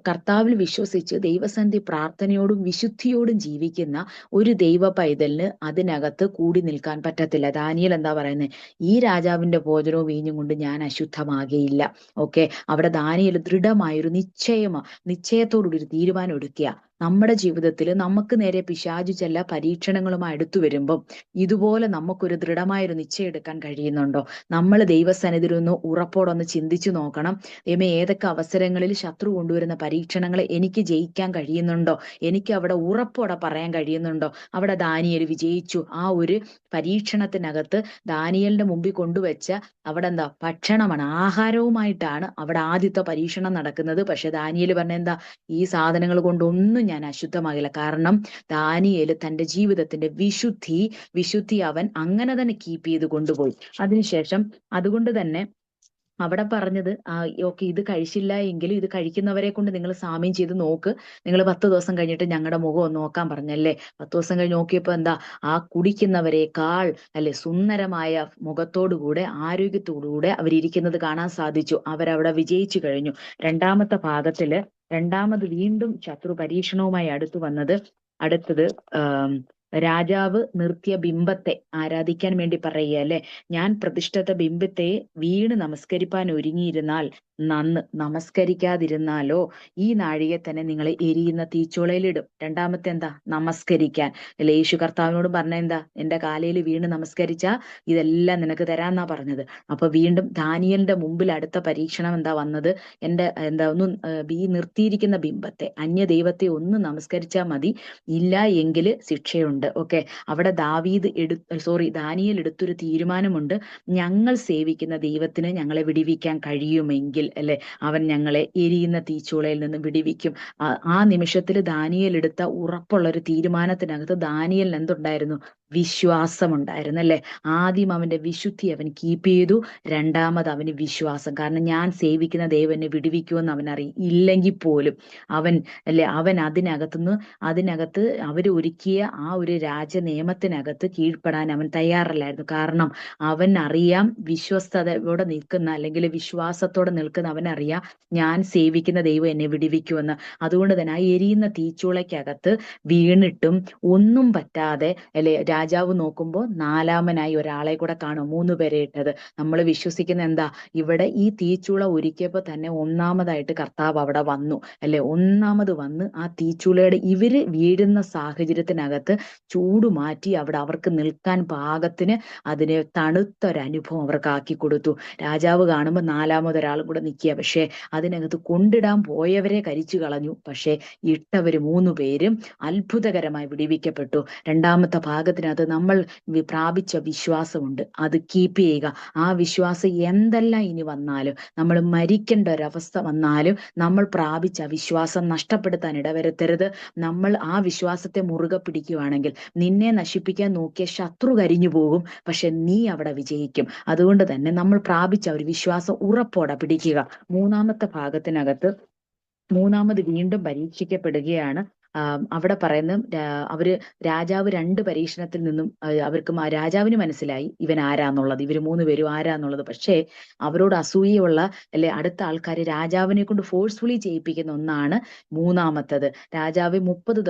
കർത്താവിൽ വിശ്വസിച്ച് ദൈവസന്ധി പ്രാർത്ഥനയോടും വിശുദ്ധിയോടും ജീവിക്കുന്ന ഒരു ദൈവ പൈതലിന് അതിനകത്ത് കൂടി നിൽക്കാൻ പറ്റത്തില്ല. ദാനിയേൽ എന്താ പറയുന്നത്? ഈ രാജാവിന്റെ ഭോജനവും വീഞ്ഞും കൊണ്ട് ഞാൻ അശുദ്ധമാകയില്ല. ഓക്കെ, അവിടെ ദാനിയേൽ ദൃഢമായൊരു നിശ്ചയത്തോടുകൂടി ഒരു തീരുമാനം എടുക്കുക. നമ്മുടെ ജീവിതത്തിൽ നമുക്ക് നേരെ പിശാചു ചില പരീക്ഷണങ്ങളുമായി അടുത്തു വരുമ്പം ഇതുപോലെ നമുക്കൊരു ദൃഢമായൊരു നിശ്ചയം എടുക്കാൻ കഴിയുന്നുണ്ടോ? നമ്മൾ ദൈവസന്നിധിയിലൊന്ന് ഉറപ്പോടൊന്ന് ചിന്തിച്ചു നോക്കണം. ഏതൊക്കെ അവസരങ്ങളിൽ ശത്രു കൊണ്ടുവരുന്ന പരീക്ഷണങ്ങളെ എനിക്ക് ജയിക്കാൻ കഴിയുന്നുണ്ടോ? എനിക്ക് അവിടെ ഉറപ്പോടെ പറയാൻ കഴിയുന്നുണ്ടോ? അവിടെ ദാനിയേൽ വിജയിച്ചു. ആ ഒരു പരീക്ഷണത്തിനകത്ത് ദാനിയേലിന്റെ മുമ്പിൽ കൊണ്ടുവച്ച അവിടെ എന്താ ഭക്ഷണമാണ്, ആഹാരവുമായിട്ടാണ് അവിടെ ആദ്യത്തെ പരീക്ഷണം നടക്കുന്നത്. പക്ഷെ ദാനിയേൽ പറഞ്ഞ എന്താ, ഈ സാധനങ്ങൾ കൊണ്ടൊന്നും ഞാൻ അശുദ്ധമാകില്ല. കാരണം ദാനിയേൽ തന്റെ ജീവിതത്തിന്റെ വിശുദ്ധി അവൻ അങ്ങനെ തന്നെ കീപ്പ് ചെയ്ത് കൊണ്ടുപോയി. അതിനുശേഷം അതുകൊണ്ട് തന്നെ അവിടെ പറഞ്ഞത്, ഓക്കെ ഇത് കഴിച്ചില്ല എങ്കിലും ഇത് കഴിക്കുന്നവരെ കൊണ്ട് നിങ്ങൾ സാമ്യം ചെയ്ത് നോക്ക്, നിങ്ങൾ 10 ദിവസം കഴിഞ്ഞിട്ട് ഞങ്ങളുടെ മുഖം ഒന്ന് നോക്കാൻ പറഞ്ഞല്ലേ. 10 ദിവസം കഴിഞ്ഞ് നോക്കിയപ്പോ എന്താ, ആ കുടിക്കുന്നവരെക്കാൾ അല്ലെ സുന്ദരമായ മുഖത്തോടുകൂടെ ആരോഗ്യത്തോടുകൂടെ അവരിയ്ക്കുന്നത് കാണാൻ സാധിച്ചു. അവരവിടെ വിജയിച്ചു കഴിഞ്ഞു. രണ്ടാമത്തെ ഭാഗത്തില് രണ്ടാമത് വീണ്ടും ശത്രു പരീക്ഷണവുമായി അടുത്തത് രാജാവ് നിർത്തിയ ബിംബത്തെ ആരാധിക്കാൻ വേണ്ടി പറയുക അല്ലെ. ഞാൻ പ്രതിഷ്ഠിത ബിംബത്തെ വീണ് നമസ്കരിപ്പാൻ ഒരുങ്ങിയിരുന്നാൽ നമസ്കരിക്കാതിരുന്നാലോ ഈ നാഴികെ തന്നെ നിങ്ങളെ എരിയുന്ന തീച്ചൂളയിലിടും. രണ്ടാമത്തെ എന്താ, നമസ്കരിക്കാൻ അല്ലെ. യേശു കർത്താവിനോട് പറഞ്ഞ എന്താ, എന്റെ കാലയിൽ വീണ് നമസ്കരിച്ചാ ഇതെല്ലാം നിനക്ക് തരാന്നാ പറഞ്ഞത്. അപ്പൊ വീണ്ടും ദാനിയേലിന്റെ മുമ്പിൽ അടുത്ത പരീക്ഷണം എന്താ വന്നത്, ഈ നിർത്തിയിരിക്കുന്ന ബിംബത്തെ, അന്യ ദൈവത്തെ ഒന്ന് നമസ്കരിച്ചാൽ മതി, ഇല്ല എങ്കിൽ ശിക്ഷയുണ്ട്. തീരുമാനമുണ്ട്. ഓക്കെ, അവിടെ ദാനിയേൽ എടുത്തൊരു തീരുമാനമുണ്ട്. ഞങ്ങൾ സേവിക്കുന്ന ദൈവത്തിന് ഞങ്ങളെ വിടിവിക്കാൻ കഴിയുമെങ്കിൽ അല്ലെ, അവൻ ഞങ്ങളെ എരിയുന്ന തീച്ചൂളയിൽ നിന്ന് വിടിവിക്കും. ആ നിമിഷത്തിൽ ദാനിയേൽ എടുത്ത ഉറപ്പുള്ള ഒരു തീരുമാനത്തിനകത്ത് ദാനിയേലിന് എന്തുണ്ടായിരുന്നു? വിശ്വാസമുണ്ടായിരുന്നു അല്ലെ. ആദ്യം അവന്റെ വിശുദ്ധി അവൻ കീപ്പ് ചെയ്തു, രണ്ടാമത് അവന് വിശ്വാസം. കാരണം ഞാൻ സേവിക്കുന്ന ദൈവം എന്നെ വിടുവിക്കുമെന്ന് അവനറിയും. ഇല്ലെങ്കിൽ പോലും അവൻ അല്ലെ, അവൻ അതിനകത്ത് അവര് ഒരുക്കിയ ആ ഒരു രാജ നിയമത്തിനകത്ത് കീഴ്പ്പെടാൻ അവൻ തയ്യാറല്ലായിരുന്നു. കാരണം അവൻ അറിയാം, വിശ്വസ്തയോടെ നിൽക്കുന്ന അല്ലെങ്കിൽ വിശ്വാസത്തോടെ നിൽക്കുന്ന അവനറിയാം ഞാൻ സേവിക്കുന്ന ദൈവം എന്നെ വിടുവിക്കുമെന്ന്. അതുകൊണ്ട് തന്നെ ആ എരിയുന്ന തീച്ചൂളയ്ക്കകത്ത് വീണിട്ടും ഒന്നും പറ്റാതെ അല്ലെ, രാജാവ് നോക്കുമ്പോൾ നാലാമനായി ഒരാളെ കൂടെ കാണും, 3 പേരെ ഇട്ടത്. നമ്മൾ വിശ്വസിക്കുന്ന എന്താ, ഇവിടെ ഈ തീച്ചൂള ഒരുക്കിയപ്പോ തന്നെ ഒന്നാമതായിട്ട് കർത്താവ് അവിടെ വന്നു അല്ലെ. ഒന്നാമത് വന്ന് ആ തീച്ചൂളയുടെ ഇവര് വീഴുന്ന സാഹചര്യത്തിനകത്ത് ചൂട് മാറ്റി അവിടെ അവർക്ക് നിൽക്കാൻ പാകത്തിന് അതിന് തണുത്തൊരനുഭവം അവർക്ക് ആക്കി കൊടുത്തു. രാജാവ് കാണുമ്പോൾ നാലാമതൊരാളും കൂടെ നിൽക്കുക. പക്ഷെ അതിനകത്ത് കൊണ്ടിടാൻ പോയവരെ കരിച്ചു കളഞ്ഞു. പക്ഷെ ഇട്ടവര് 3 പേരും അത്ഭുതകരമായി വിടിവിക്കപ്പെട്ടു. രണ്ടാമത്തെ ഭാഗത്തിനകത്ത് നമ്മൾ പ്രാപിച്ച വിശ്വാസമുണ്ട്, അത് കീപ്പ് ചെയ്യുക. ആ വിശ്വാസം എന്തെല്ലാം ഇനി വന്നാലും, നമ്മൾ മരിക്കേണ്ട ഒരവസ്ഥ വന്നാലും നമ്മൾ പ്രാപിച്ച വിശ്വാസം നഷ്ടപ്പെടുത്താൻ ഇടവരുത്തരുത്. നമ്മൾ ആ വിശ്വാസത്തെ മുറുകെ പിടിക്കുകയാണെങ്കിൽ നിന്നെ നശിപ്പിക്കാൻ നോക്കിയ ശത്രു കരിഞ്ഞു പോകും, പക്ഷെ നീ അവിടെ വിജയിക്കും. അതുകൊണ്ട് തന്നെ നമ്മൾ പ്രാപിച്ച ഒരു വിശ്വാസം ഉറപ്പോടെ പിടിക്കുക. മൂന്നാമത്തെ ഭാഗത്തിനകത്ത് മൂന്നാമത് വീണ്ടും പരീക്ഷിക്കപ്പെടുകയാണ്. അവിടെ പറയുന്ന അവര് രാജാവ് 2 പരീക്ഷണത്തിൽ നിന്നും അവർക്ക് രാജാവിന് മനസ്സിലായി ഇവൻ ആരാന്നുള്ളത്, ഇവര് 3 പേരും ആരാന്നുള്ളത്. പക്ഷേ അവരോട് അസൂയുള്ള അല്ലെ അടുത്ത ആൾക്കാര് രാജാവിനെ കൊണ്ട് ഫോഴ്സ്ഫുള്ളി ചെയ്യിപ്പിക്കുന്ന ഒന്നാണ് മൂന്നാമത്തത്. രാജാവ് 30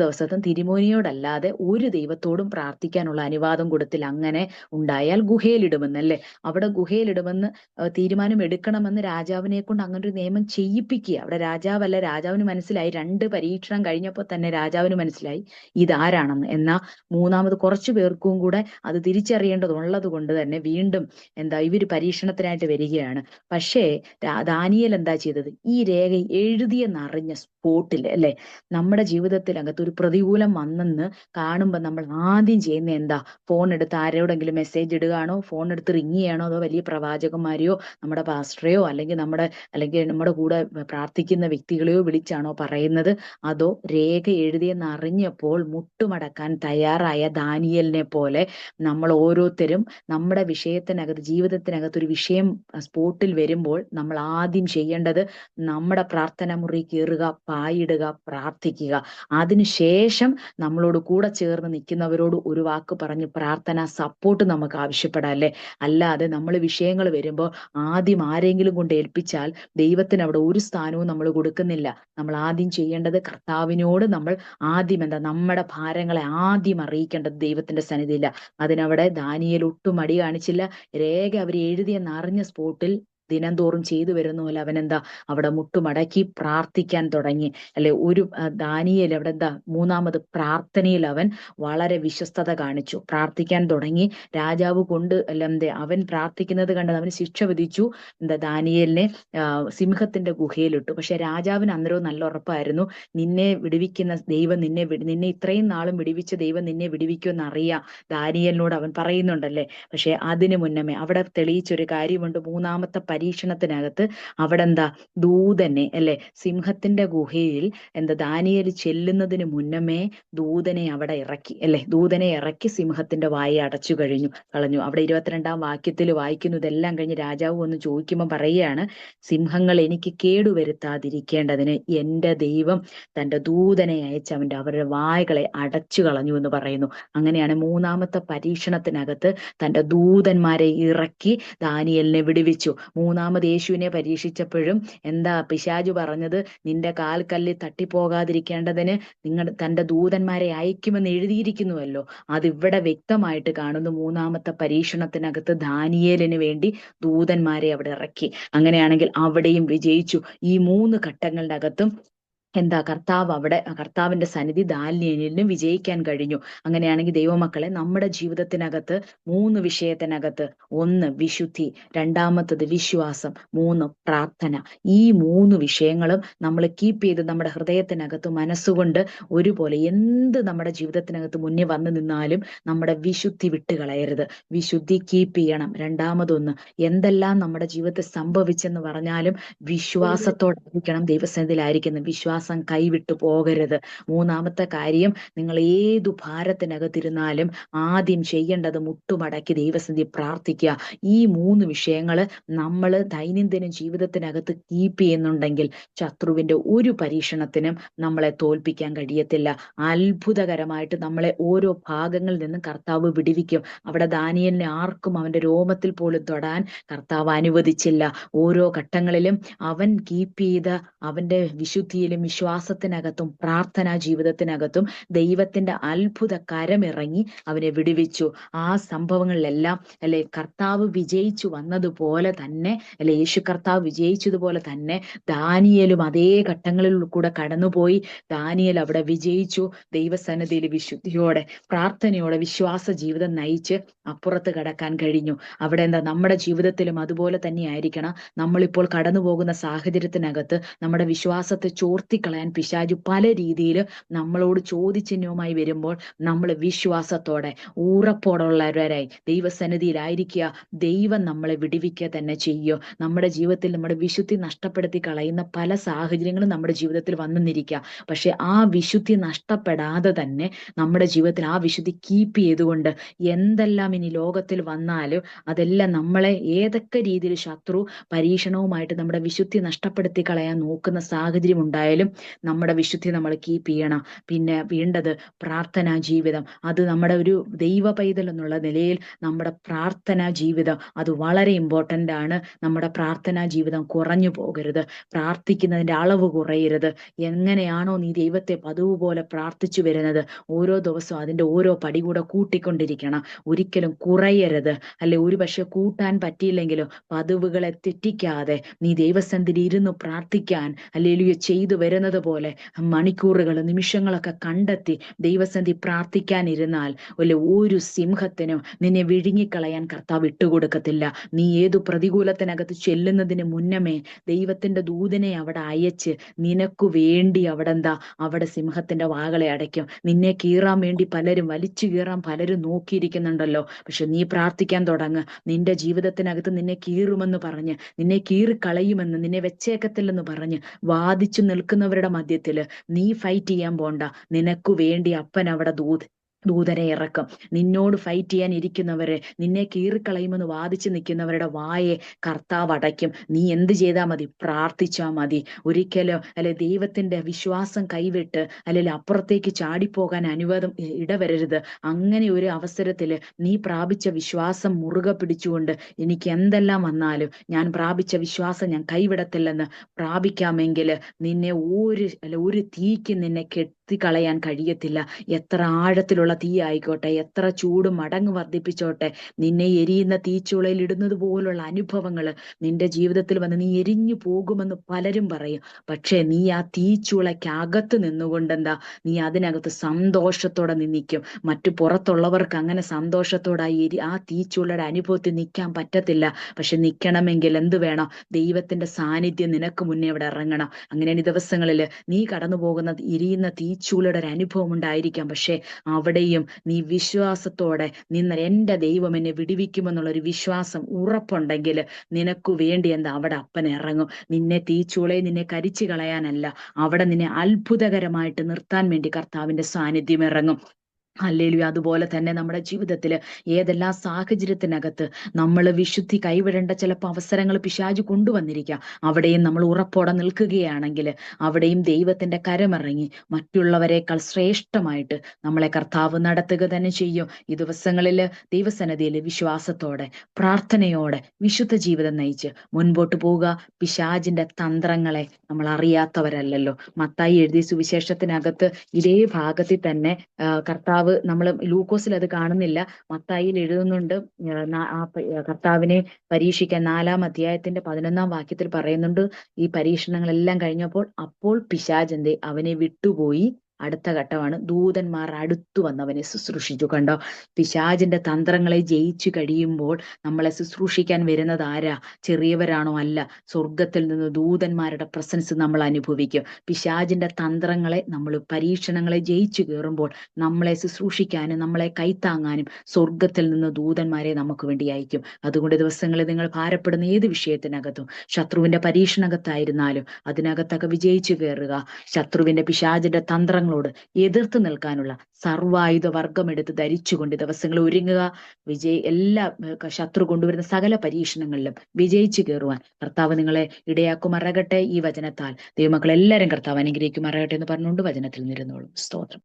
ദിവസത്തും തിരുമേനിയോടല്ലാതെ ഒരു ദൈവത്തോടും പ്രാർത്ഥിക്കാനുള്ള അനുവാദം കൊടുത്തില്ല. അങ്ങനെ ഉണ്ടായാൽ ഗുഹയിലിടുമെന്നല്ലേ, അവിടെ ഗുഹയിലിടുമെന്ന് തീരുമാനം എടുക്കണമെന്ന് രാജാവിനെ കൊണ്ട് അങ്ങനെ ഒരു നിയമം ചെയ്യിപ്പിക്കുക. അവിടെ രാജാവല്ല, രാജാവിന് മനസ്സിലായി. 2 പരീക്ഷണം കഴിഞ്ഞപ്പോൾ തന്നെ രാജാവിന് മനസ്സിലായി ഇതാരാണെന്ന്. എന്നാ മൂന്നാമത് കുറച്ചു പേർക്കും കൂടെ അത് തിരിച്ചറിയേണ്ടതുള്ളത് കൊണ്ട് തന്നെ വീണ്ടും ഇവര് പരീക്ഷണത്തിനായിട്ട് വരികയാണ്. പക്ഷേ ദാനിയേൽ എന്താ ചെയ്തത്? ഈ രേഖ എഴുതിയെന്നറിഞ്ഞ സ്പോട്ടിൽ അല്ലെ, നമ്മുടെ ജീവിതത്തിനകത്ത് ഒരു പ്രതികൂലം വന്നെന്ന് കാണുമ്പോൾ നമ്മൾ ആദ്യം ചെയ്യുന്ന എന്താ? ഫോൺ എടുത്ത് ആരോടെങ്കിലും മെസ്സേജ് ഇടുകയാണോ? ഫോൺ എടുത്ത് റിങ് ചെയ്യണോ? അതോ വലിയ പ്രവാചകന്മാരെയോ നമ്മുടെ പാസ്റ്ററെയോ അല്ലെങ്കിൽ നമ്മുടെ കൂടെ പ്രാർത്ഥിക്കുന്ന വ്യക്തികളെയോ വിളിച്ചാണോ പറയുന്നത്? അതോ രേഖ എഴുതിയെന്നറിഞ്ഞപ്പോൾ മുട്ടുമടക്കാൻ തയ്യാറായ ദാനിയേലിനെ പോലെ നമ്മൾ ഓരോരുത്തരും നമ്മുടെ വിഷയത്തിനകത്ത്, ജീവിതത്തിനകത്ത് ഒരു വിഷയം സ്പോട്ടിൽ വരുമ്പോൾ നമ്മൾ ആദ്യം ചെയ്യേണ്ടത് നമ്മുടെ പ്രാർത്ഥന മുറി കയറുക, പായിടുക, പ്രാർത്ഥിക്കുക. അതിനുശേഷം നമ്മളോട് കൂടെ ചേർന്ന് നിൽക്കുന്നവരോട് ഒരു വാക്ക് പറഞ്ഞ് പ്രാർത്ഥന സപ്പോർട്ട് നമുക്ക് ആവശ്യപ്പെടാം അല്ലേ. അല്ലാതെ നമ്മൾ വിഷയങ്ങൾ വരുമ്പോൾ ആദ്യം ആരെങ്കിലും കൊണ്ട് ഏൽപ്പിച്ചാൽ ദൈവത്തിന് അവിടെ ഒരു സ്ഥാനവും നമ്മൾ കൊടുക്കുന്നില്ല. നമ്മൾ ആദ്യം ചെയ്യേണ്ടത് കർത്താവിനോട് നമ്മൾ ആദ്യം നമ്മുടെ ഭാരങ്ങളെ ആദ്യം അറിയിക്കേണ്ടത് ദൈവത്തിന്റെ സന്നിധിയില്ല. അതിനവിടെ ദാനിയേൽ ഒട്ടും മടി കാണിച്ചില്ല. രേഖ അവർ എഴുതിയെന്നറിഞ്ഞ സ്പോട്ടിൽ ദിനംതോറും ചെയ്തു വരുന്ന പോലെ അവനെന്താ അവിടെ മുട്ടുമടക്കി പ്രാർത്ഥിക്കാൻ തുടങ്ങി അല്ലെ. ഒരു ദാനിയേൽ അവിടെ മൂന്നാമത് പ്രാർത്ഥനയിൽ അവൻ വളരെ വിശ്വസ്തത കാണിച്ചു, പ്രാർത്ഥിക്കാൻ തുടങ്ങി. രാജാവ് കൊണ്ട് അവൻ പ്രാർത്ഥിക്കുന്നത് കണ്ടത് അവന് ശിക്ഷ വിധിച്ചു. ദാനിയേലിനെ സിംഹത്തിന്റെ ഗുഹയിലിട്ടു. പക്ഷെ രാജാവിന് അന്നേരവും നല്ല ഉറപ്പായിരുന്നു, നിന്നെ വിടുവിക്കുന്ന ദൈവം നിന്നെ ഇത്രയും നാളും വിടുവിച്ച ദൈവം നിന്നെ വിടുവിക്കുമെന്ന് അറിയാം. ദാനിയേലിനോട് അവൻ പറയുന്നുണ്ടല്ലേ. പക്ഷെ അതിനു മുന്നമേ അവിടെ തെളിയിച്ചൊരു കാര്യമുണ്ട്. മൂന്നാമത്തെ പരീക്ഷണത്തിനകത്ത് അവിടെ ദൂതനെ അല്ലെ, സിംഹത്തിന്റെ ഗുഹയിൽ ദാനിയേൽ ചെല്ലുന്നതിന് മുന്നമേ ദൂതനെ അവിടെ ഇറക്കി അല്ലെ. ദൂതനെ ഇറക്കി സിംഹത്തിന്റെ വായ അടച്ചു കളഞ്ഞു. അവിടെ 22-ാം വാക്യത്തിൽ വായിക്കുന്നു. ഇതെല്ലാം കഴിഞ്ഞ് രാജാവ് വന്ന് ചോദിക്കുമ്പോൾ പറയുകയാണ്, സിംഹങ്ങൾ എനിക്ക് കേടുവരുത്താതിരിക്കേണ്ടതിന് എന്റെ ദൈവം തന്റെ ദൂതനെ അയച്ച് അവരുടെ വായകളെ അടച്ചു കളഞ്ഞു എന്ന് പറയുന്നു. അങ്ങനെയാണ് മൂന്നാമത്തെ പരീക്ഷണത്തിനകത്ത് തന്റെ ദൂതന്മാരെ ഇറക്കി ദാനിയേലിനെ വിടുവിച്ചു. മൂന്നാമത് യേശുവിനെ പരീക്ഷിച്ചപ്പോഴും പിശാചു പറഞ്ഞത്, നിന്റെ കാൽക്കല്ലിൽ തട്ടിപ്പോകാതിരിക്കേണ്ടതിന് തന്റെ ദൂതന്മാരെ അയക്കുമെന്ന് എഴുതിയിരിക്കുന്നുവല്ലോ. അതിവിടെ വ്യക്തമായിട്ട് കാണുന്നു. മൂന്നാമത്തെ പരീക്ഷണത്തിനകത്ത് ദാനിയേലിന് വേണ്ടി ദൂതന്മാരെ അവിടെ ഇറക്കി. അങ്ങനെയാണെങ്കിൽ അവിടെയും വിജയിച്ചു. ഈ 3 ഘട്ടങ്ങളുടെ അകത്തും എന്താ കർത്താവിന്റെ സന്നിധി ദാനിയേലിന് വിജയിക്കാൻ കഴിഞ്ഞു. അങ്ങനെയാണെങ്കിൽ ദൈവമക്കളെ, നമ്മുടെ ജീവിതത്തിനകത്ത് 3 വിഷയത്തിനകത്ത്, 1 വിശുദ്ധി, രണ്ടാമത്തത് വിശ്വാസം, 3 പ്രാർത്ഥന. ഈ 3 വിഷയങ്ങളും നമ്മൾ കീപ്പ് ചെയ്ത് നമ്മുടെ ഹൃദയത്തിനകത്ത് മനസ്സുകൊണ്ട് ഒരുപോലെ എന്ത് നമ്മുടെ ജീവിതത്തിനകത്ത് മുന്നേ വന്നു നിന്നാലും നമ്മുടെ വിശുദ്ധി വിട്ടുകളയരുത്. വിശുദ്ധി കീപ്പ് ചെയ്യണം. രണ്ടാമതൊന്ന്, എന്തെല്ലാം നമ്മുടെ ജീവിതത്തിൽ സംഭവിച്ചെന്ന് പറഞ്ഞാലും വിശ്വാസത്തോടായിരിക്കണം ദൈവസന്നിധിയിലായിരിക്കുന്നത്. വിശ്വാസം കൈവിട്ടു പോകരുത്. മൂന്നാമത്തെ കാര്യം, നിങ്ങൾ ഏതു ഭാരത്തിനകത്തിരുന്നാലും ആദ്യം ചെയ്യേണ്ടത് മുട്ടുമടക്കി ദൈവസന്നിധി പ്രാർത്ഥിക്കുക. ഈ 3 വിഷയങ്ങൾ നമ്മൾ ദൈനംദിന ജീവിതത്തിനകത്ത് കീപ്പ് ചെയ്യുന്നുണ്ടെങ്കിൽ ശത്രുവിന്റെ ഒരു പരീക്ഷണത്തിനും നമ്മളെ തോൽപ്പിക്കാൻ കഴിയത്തില്ല. അത്ഭുതകരമായിട്ട് നമ്മളെ ഓരോ ഭാഗങ്ങളിൽ നിന്നും കർത്താവ് വിടുവിക്കും. അവിടെ ദാനിയേലിനെ ആർക്കും അവന്റെ രോമത്തിൽ പോലും തൊടാൻ കർത്താവ് അനുവദിച്ചില്ല. ഓരോ ഘട്ടങ്ങളിലും അവൻ കീപ്പ് ചെയ്ത അവന്റെ വിശുദ്ധിയിലും വിശ്വാസത്തിനകത്തും പ്രാർത്ഥനാ ജീവിതത്തിനകത്തും ദൈവത്തിന്റെ അത്ഭുത കരമിറങ്ങി അവനെ വിടുവിച്ചു. ആ സംഭവങ്ങളിലെല്ലാം അല്ലെ കർത്താവ് വിജയിച്ചു വന്നതുപോലെ തന്നെ, അല്ലെ യേശു കർത്താവ് വിജയിച്ചതുപോലെ തന്നെ ദാനിയേലും അതേ ഘട്ടങ്ങളിൽ കൂടെ കടന്നുപോയി. ദാനിയേൽ അവിടെ വിജയിച്ചു. ദൈവസന്നിധിയിൽ വിശുദ്ധിയോടെ പ്രാർത്ഥനയോടെ വിശ്വാസ ജീവിതം നയിച്ച് അപ്പുറത്ത് കടക്കാൻ കഴിഞ്ഞു. അവിടെ എന്താ, നമ്മുടെ ജീവിതത്തിലും അതുപോലെ തന്നെ ആയിരിക്കണം. നമ്മളിപ്പോൾ കടന്നു പോകുന്ന സാഹചര്യത്തിനകത്ത് നമ്മുടെ വിശ്വാസത്തെ ചോർത്തിക്കളയാൻ പിശാചു പല രീതിയിൽ നമ്മളോട് ചോദ്യചിഹ്നവുമായി വരുമ്പോൾ നമ്മൾ വിശ്വാസത്തോടെ ഉറപ്പോടുള്ളവരായി ദൈവസന്നിധിയിലായിരിക്കുക. ദൈവം നമ്മളെ വിടുവിക്കുക തന്നെ ചെയ്യും. നമ്മുടെ ജീവിതത്തിൽ നമ്മുടെ വിശുദ്ധി നഷ്ടപ്പെടുത്തി കളയുന്ന പല സാഹചര്യങ്ങളും നമ്മുടെ ജീവിതത്തിൽ വന്നെന്നിരിക്കുക. പക്ഷെ ആ വിശുദ്ധി നഷ്ടപ്പെടാതെ തന്നെ നമ്മുടെ ജീവിതത്തിൽ ആ വിശുദ്ധി കീപ്പ് ചെയ്തുകൊണ്ട് എന്തെല്ലാം ഇനി ലോകത്തിൽ വന്നാലും അതെല്ലാം നമ്മളെ ഏതൊക്കെ രീതിയിൽ ശത്രു പരീക്ഷണവുമായിട്ട് നമ്മുടെ വിശുദ്ധി നഷ്ടപ്പെടുത്തി കളയാൻ നോക്കുന്ന സാഹചര്യം ഉണ്ടായാലും നമ്മുടെ വിശുദ്ധി നമ്മൾ കീപ്പ് ചെയ്യണം. പിന്നെ വേണ്ടത് പ്രാർത്ഥനാ ജീവിതം. അത് നമ്മുടെ ഒരു ദൈവ പൈതൽ എന്നുള്ള നിലയിൽ നമ്മുടെ പ്രാർത്ഥനാ ജീവിതം അത് വളരെ ഇമ്പോർട്ടൻ്റ് ആണ്. നമ്മുടെ പ്രാർത്ഥനാ ജീവിതം കുറഞ്ഞു പോകരുത്. പ്രാർത്ഥിക്കുന്നതിൻ്റെ അളവ് കുറയരുത്. എങ്ങനെയാണോ നീ ദൈവത്തെ പതിവ് പോലെ പ്രാർത്ഥിച്ചു വരുന്നത്, ഓരോ ദിവസവും അതിൻ്റെ ഓരോ പടി കൂടെ കൂട്ടിക്കൊണ്ടിരിക്കണം. ഒരിക്കലും കുറയരുത്. അല്ലെ ഒരു പക്ഷെ കൂട്ടാൻ പറ്റിയില്ലെങ്കിലും പതിവുകളെ തെറ്റിക്കാതെ നീ ദൈവസന്നിധിയിൽ ഇരുന്ന് പ്രാർത്ഥിക്കാൻ ഹല്ലേലൂയ ചെയ്തു വരുന്നത് പോലെ മണിക്കൂറുകൾ നിമിഷങ്ങളൊക്കെ കണ്ടെത്തി ദൈവസന്നിധി പ്രാർത്ഥിക്കാൻ ഇരുന്നാൽ ഒരു സിംഹത്തിനും നിന്നെ വിഴുങ്ങിക്കളയാൻ കർത്താവ് വിട്ടുകൊടുക്കത്തില്ല. നീ ഏതു പ്രതികൂലത്തിനകത്ത് ചെല്ലുന്നതിന് മുന്നമേ ദൈവത്തിന്റെ ദൂതനെ അവിടെ അയച്ച് നിനക്കു വേണ്ടി അവിടെ സിംഹത്തിന്റെ വാകളെ അടയ്ക്കും. നിന്നെ കീറാൻ വേണ്ടി പലരും വലിച്ചു കീറാൻ പലരും നോക്കിയിരിക്കുന്നുണ്ടല്ലോ. പക്ഷെ നീ പ്രാർത്ഥിക്കാൻ തുടങ്ങ്. നിന്റെ ജീവിതത്തിനകത്ത് നിന്നെ കീറുമെന്ന് പറഞ്ഞ്, നിന്നെ കീറിക്കളയുമെന്ന്, നിന്നെ വെച്ചേക്കത്തില്ലെന്ന് പറഞ്ഞ് വാദിച്ചു നിൽക്കുന്നവരുടെ മധ്യത്തില് നീ ഫൈറ്റ് ചെയ്യാൻ പോണ്ട. നിനക്കു വേണ്ടി അപ്പൻ അവിടെ ദൂതനെ ഇറക്കും. നിന്നോട് ഫൈറ്റ് ചെയ്യാൻ ഇരിക്കുന്നവരെ, നിന്നെ കീറിക്കളയുമെന്ന് വാദിച്ചു നിൽക്കുന്നവരുടെ വായെ കർത്താവ് അടയ്ക്കും. നീ എന്ത് ചെയ്താൽ മതി? പ്രാർത്ഥിച്ചാൽ മതി. ഒരിക്കലും ദൈവത്തിന്റെ വിശ്വാസം കൈവിട്ട് അപ്പുറത്തേക്ക് ചാടിപ്പോകാൻ ഇടവരരുത്. അങ്ങനെ ഒരു അവസരത്തില് നീ പ്രാപിച്ച വിശ്വാസം മുറുകെ പിടിച്ചുകൊണ്ട് എനിക്ക് എന്തെല്ലാം വന്നാലും ഞാൻ പ്രാപിച്ച വിശ്വാസം ഞാൻ കൈവിടത്തില്ലെന്ന് പ്രാപിക്കാമെങ്കിൽ നിന്നെ ഒരു തീക്ക് നിന്നെ കളയാൻ കഴിയത്തില്ല. എത്ര ആഴത്തിലുള്ള തീ ആയിക്കോട്ടെ, എത്ര ചൂട് മടങ്ങ് വർദ്ധിപ്പിച്ചോട്ടെ, നിന്നെ എരിയുന്ന തീച്ചുളയിൽ ഇടുന്നത് പോലുള്ള അനുഭവങ്ങൾ നിന്റെ ജീവിതത്തിൽ വന്ന് നീ എരിഞ്ഞു പോകുമെന്ന് പലരും പറയും. പക്ഷെ നീ ആ തീച്ചുളയ്ക്കകത്ത് നിന്നുകൊണ്ട് നീ അതിനകത്ത് സന്തോഷത്തോടെ നിൽക്കും. മറ്റു പുറത്തുള്ളവർക്ക് അങ്ങനെ സന്തോഷത്തോടെ ആ തീച്ചുളയുടെ അനുഭവത്തിൽ നിൽക്കാൻ പറ്റത്തില്ല. പക്ഷെ നിൽക്കണമെങ്കിൽ എന്ത് വേണം? ദൈവത്തിന്റെ സാന്നിധ്യം നിനക്ക് മുന്നേ അവിടെ ഇറങ്ങണം. അങ്ങനെ ഈ ദിവസങ്ങളിൽ നീ കടന്നു പോകുന്ന എരിയുന്ന തീച്ചൂളയുടെ ഒരു അനുഭവം ഉണ്ടായിരിക്കാം. പക്ഷെ അവിടെയും നീ വിശ്വാസത്തോടെ നിന്ന് എൻ്റെ ദൈവം എന്നെ വിടുവിക്കുമെന്നുള്ളൊരു വിശ്വാസം ഉറപ്പുണ്ടെങ്കിൽ നിനക്കു വേണ്ടി അവിടെ അപ്പൻ ഇറങ്ങും. നിന്നെ തീച്ചൂളയെ നിന്നെ കരിച്ചു കളയാനല്ല, അവിടെ നിന്നെ അത്ഭുതകരമായിട്ട് നിർത്താൻ വേണ്ടി കർത്താവിന്റെ സാന്നിധ്യം ഇറങ്ങും. ഹല്ലേലൂയ. അതുപോലെ തന്നെ നമ്മുടെ ജീവിതത്തിൽ ഏതെല്ലാം സാഹചര്യത്തിനകത്ത് നമ്മൾ വിശുദ്ധി കൈവിടേണ്ട ചിലപ്പോൾ അവസരങ്ങൾ പിശാചു കൊണ്ടുവന്നിരിക്കാം. അവിടെയും നമ്മൾ ഉറപ്പോടെ നിൽക്കുകയാണെങ്കിൽ അവിടെയും ദൈവത്തിന്റെ കരമിറങ്ങി മറ്റുള്ളവരെക്കാൾ ശ്രേഷ്ഠമായിട്ട് നമ്മളെ കർത്താവ് നടത്തുക തന്നെ ചെയ്യും. ഈ ദിവസങ്ങളിൽ ദൈവസന്നിധിയിൽ വിശ്വാസത്തോടെ പ്രാർത്ഥനയോടെ വിശുദ്ധ ജീവിതം നയിച്ച് മുൻപോട്ട് പോവുക. പിശാചിന്റെ തന്ത്രങ്ങളെ നമ്മൾ അറിയാത്തവരല്ലല്ലോ. മത്തായി എഴുതിയ സുവിശേഷത്തിനകത്ത് ഇതേ ഭാഗത്തിൽ തന്നെ കർത്താവ് കർത്താവ് നമ്മൾ ലൂക്കോസിൽ അത് കാണുന്നില്ല, മത്തായിയിൽ എഴുതുന്നുണ്ട്. കർത്താവിനെ പരീക്ഷിക്കാൻ 4-ാം അധ്യായത്തിന്റെ 11-ാം വാക്യത്തിൽ പറയുന്നുണ്ട്, ഈ പരീക്ഷണങ്ങളെല്ലാം കഴിഞ്ഞപ്പോൾ അപ്പോൾ പിശാചെന്തേ അവനെ വിട്ടുപോയി. അടുത്ത ഘട്ടമാണ് ദൂതന്മാർ അടുത്തു വന്നവനെ ശുശ്രൂഷിച്ചു. കണ്ടോ, പിശാചിന്റെ തന്ത്രങ്ങളെ ജയിച്ചു കഴിയുമ്പോൾ നമ്മളെ ശുശ്രൂഷിക്കാൻ വരുന്നത് ആരാ? ചെറിയവരാണോ? അല്ല. സ്വർഗത്തിൽ നിന്ന് ദൂതന്മാരുടെ പ്രസൻസ് നമ്മൾ അനുഭവിക്കും. പിശാചിന്റെ തന്ത്രങ്ങളെ, നമ്മൾ പരീക്ഷണങ്ങളെ ജയിച്ചു കയറുമ്പോൾ നമ്മളെ ശുശ്രൂഷിക്കാനും നമ്മളെ കൈത്താങ്ങാനും സ്വർഗത്തിൽ നിന്ന് ദൂതന്മാരെ നമുക്ക് വേണ്ടി അയക്കും. അതുകൊണ്ട് ദിവസങ്ങളിൽ നിങ്ങൾ ഭാരപ്പെടുന്ന ഏത് വിഷയത്തിനകത്തും, ശത്രുവിന്റെ പരീക്ഷണകത്തായിരുന്നാലും അതിനകത്തൊക്കെ വിജയിച്ചു കയറുക. ശത്രുവിന്റെ പിശാചിന്റെ തന്ത്രങ്ങളോട് എതിർത്ത് നിൽക്കാനുള്ള സർവായുധ വർഗം എടുത്ത് ധരിച്ചുകൊണ്ട് ദിവസങ്ങൾ ഒരുങ്ങുക. എല്ലാ ശത്രു കൊണ്ടുവരുന്ന സകല പരീക്ഷണങ്ങളിലും വിജയിച്ചു കയറുവാൻ കർത്താവ് നിങ്ങളെ ഇടയാക്കുമാറാകട്ടെ. ഈ വചനത്താൽ ദൈവമക്കൾ എല്ലാവരും കർത്താവ് അനുഗ്രഹിക്കുമാറാകട്ടെ എന്ന് പറഞ്ഞുകൊണ്ട് വചനത്തിൽ നിരുന്നോളും. സ്തോത്രം.